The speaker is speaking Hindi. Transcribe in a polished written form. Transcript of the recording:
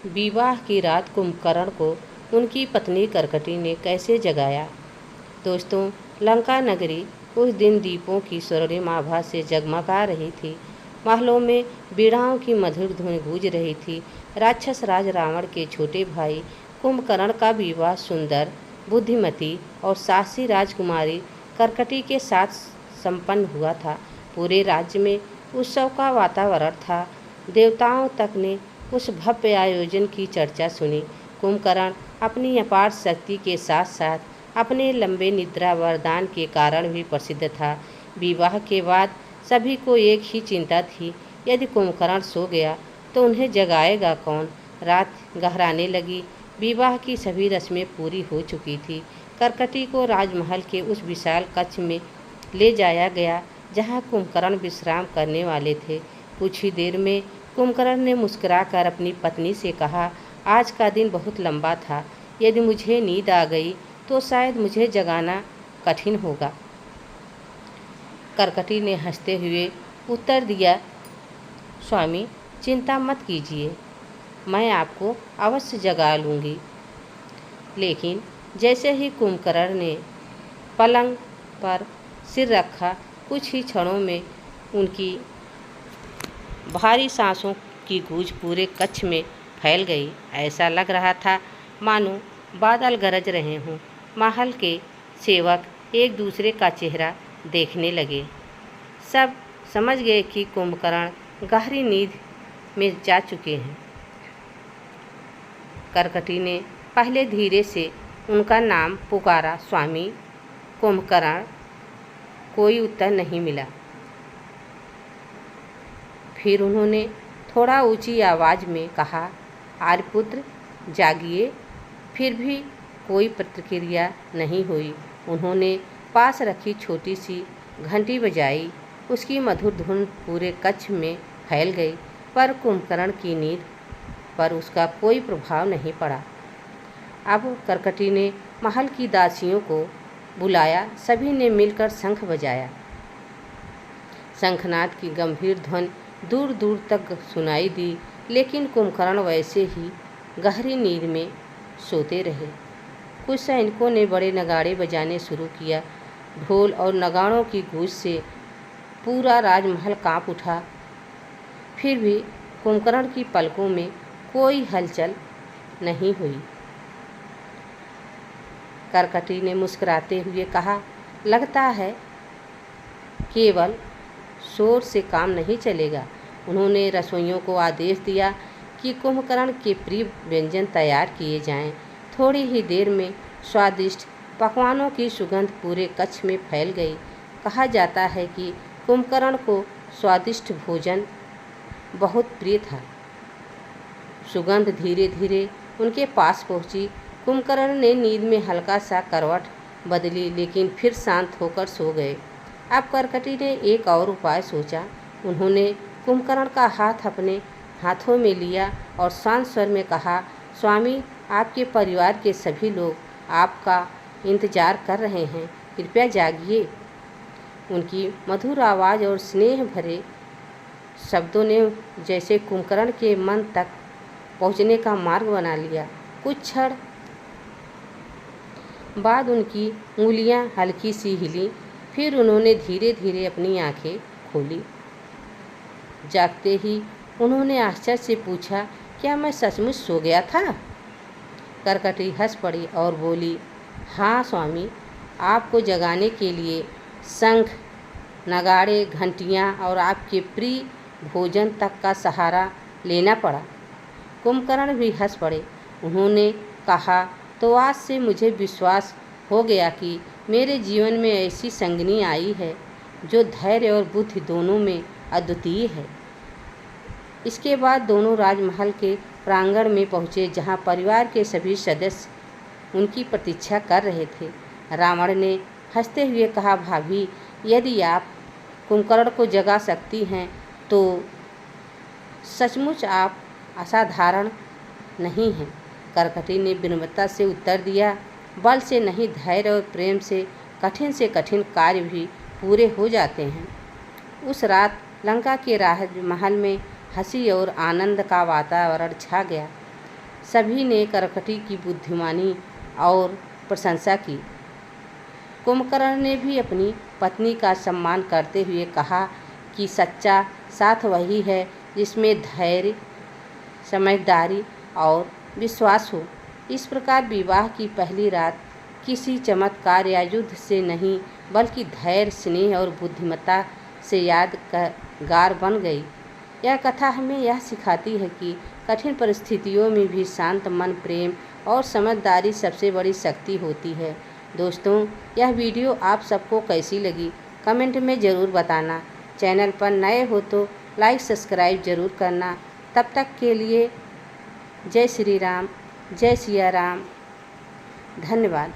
विवाह की रात कुंभकर्ण को उनकी पत्नी करकटी ने कैसे जगाया। दोस्तों, लंका नगरी उस दिन दीपों की स्वर्णिम आभा से जगमगा रही थी। महलों में बीड़ाओं की मधुर धुन गूंज रही थी। राक्षस राज रावण के छोटे भाई कुंभकर्ण का विवाह सुंदर, बुद्धिमती और साहसी राजकुमारी करकटी के साथ संपन्न हुआ था। पूरे राज्य में उत्सव का वातावरण था। देवताओं तक ने उस भव्य आयोजन की चर्चा सुनी। कुंभकर्ण अपनी अपार शक्ति के साथ साथ अपने लंबे निद्रा वरदान के कारण भी प्रसिद्ध था। विवाह के बाद सभी को एक ही चिंता थी, यदि कुंभकर्ण सो गया तो उन्हें जगाएगा कौन। रात गहराने लगी। विवाह की सभी रस्में पूरी हो चुकी थी। करकटी को राजमहल के उस विशाल कक्ष में ले जाया गया जहाँ कुंभकर्ण विश्राम करने वाले थे। कुछ ही देर में कुंभकर्ण ने मुस्कुराकर अपनी पत्नी से कहा, आज का दिन बहुत लंबा था। यदि मुझे नींद आ गई तो शायद मुझे जगाना कठिन होगा। करकटी ने हंसते हुए उत्तर दिया, स्वामी चिंता मत कीजिए, मैं आपको अवश्य जगा लूँगी। लेकिन जैसे ही कुंभकर्ण ने पलंग पर सिर रखा, कुछ ही क्षणों में उनकी भारी सांसों की गूंज पूरे कक्ष में फैल गई। ऐसा लग रहा था मानो बादल गरज रहे हों। महल के सेवक एक दूसरे का चेहरा देखने लगे। सब समझ गए कि कुंभकर्ण गहरी नींद में जा चुके हैं। करकटी ने पहले धीरे से उनका नाम पुकारा, स्वामी कुंभकर्ण। कोई उत्तर नहीं मिला। फिर उन्होंने थोड़ा ऊंची आवाज़ में कहा, आर्यपुत्र जागिए। फिर भी कोई प्रतिक्रिया नहीं हुई। उन्होंने पास रखी छोटी सी घंटी बजाई। उसकी मधुर धुन पूरे कक्ष में फैल गई, पर कुंभकर्ण की नींद पर उसका कोई प्रभाव नहीं पड़ा। अब करकटी ने महल की दासियों को बुलाया। सभी ने मिलकर शंख बजाया। शंखनाद की गंभीर ध्वनि दूर दूर तक सुनाई दी, लेकिन कुंभकर्ण वैसे ही गहरी नींद में सोते रहे। कुछ सैनिकों ने बड़े नगाड़े बजाने शुरू किया। ढोल और नगाड़ों की गूंज से पूरा राजमहल कांप उठा। फिर भी कुंभकर्ण की पलकों में कोई हलचल नहीं हुई। करकटी ने मुस्कुराते हुए कहा, लगता है केवल शोर से काम नहीं चलेगा। उन्होंने रसोइयों को आदेश दिया कि कुंभकर्ण के प्रिय व्यंजन तैयार किए जाएं। थोड़ी ही देर में स्वादिष्ट पकवानों की सुगंध पूरे कक्ष में फैल गई। कहा जाता है कि कुंभकर्ण को स्वादिष्ट भोजन बहुत प्रिय था। सुगंध धीरे धीरे उनके पास पहुंची। कुंभकर्ण ने नींद में हल्का सा करवट बदली, लेकिन फिर शांत होकर सो गए। अब करकटी ने एक और उपाय सोचा। उन्होंने कुंभकर्ण का हाथ अपने हाथों में लिया और शांत स्वर में कहा, स्वामी आपके परिवार के सभी लोग आपका इंतजार कर रहे हैं, कृपया जागिए। उनकी मधुर आवाज़ और स्नेह भरे शब्दों ने जैसे कुंभकर्ण के मन तक पहुंचने का मार्ग बना लिया। कुछ क्षण बाद उनकी उंगलियां हल्की सी हिली। फिर उन्होंने धीरे धीरे अपनी आंखें खोली। जागते ही उन्होंने आश्चर्य से पूछा, क्या मैं सचमुच सो गया था? करकटी हंस पड़ी और बोली, हाँ स्वामी, आपको जगाने के लिए शंख, नगाड़े, घंटियाँ और आपके प्रिय भोजन तक का सहारा लेना पड़ा। कुंभकर्ण भी हंस पड़े। उन्होंने कहा, तो आज से मुझे विश्वास हो गया कि मेरे जीवन में ऐसी संगिनी आई है जो धैर्य और बुद्धि दोनों में अद्वितीय है। इसके बाद दोनों राजमहल के प्रांगण में पहुँचे, जहाँ परिवार के सभी सदस्य उनकी प्रतीक्षा कर रहे थे। रावण ने हंसते हुए कहा, भाभी, यदि आप कुंभकर्ण को जगा सकती हैं तो सचमुच आप असाधारण नहीं हैं। करकटी ने विनम्रता से उत्तर दिया, बल से नहीं, धैर्य और प्रेम से कठिन कार्य भी पूरे हो जाते हैं। उस रात लंका के राजमहल में हंसी और आनंद का वातावरण छा गया। सभी ने करकटी की बुद्धिमानी और प्रशंसा की। कुंभकर्ण ने भी अपनी पत्नी का सम्मान करते हुए कहा कि सच्चा साथ वही है जिसमें धैर्य, समझदारी और विश्वास हो। इस प्रकार विवाह की पहली रात किसी चमत्कार या युद्ध से नहीं, बल्कि धैर्य, स्नेह और बुद्धिमत्ता से यादगार बन गई। यह कथा हमें यह सिखाती है कि कठिन परिस्थितियों में भी शांत मन, प्रेम और समझदारी सबसे बड़ी शक्ति होती है। दोस्तों, यह वीडियो आप सबको कैसी लगी कमेंट में ज़रूर बताना। चैनल पर नए हो तो लाइक सब्सक्राइब ज़रूर करना। तब तक के लिए जय श्री राम, जय सिया राम। धन्यवाद।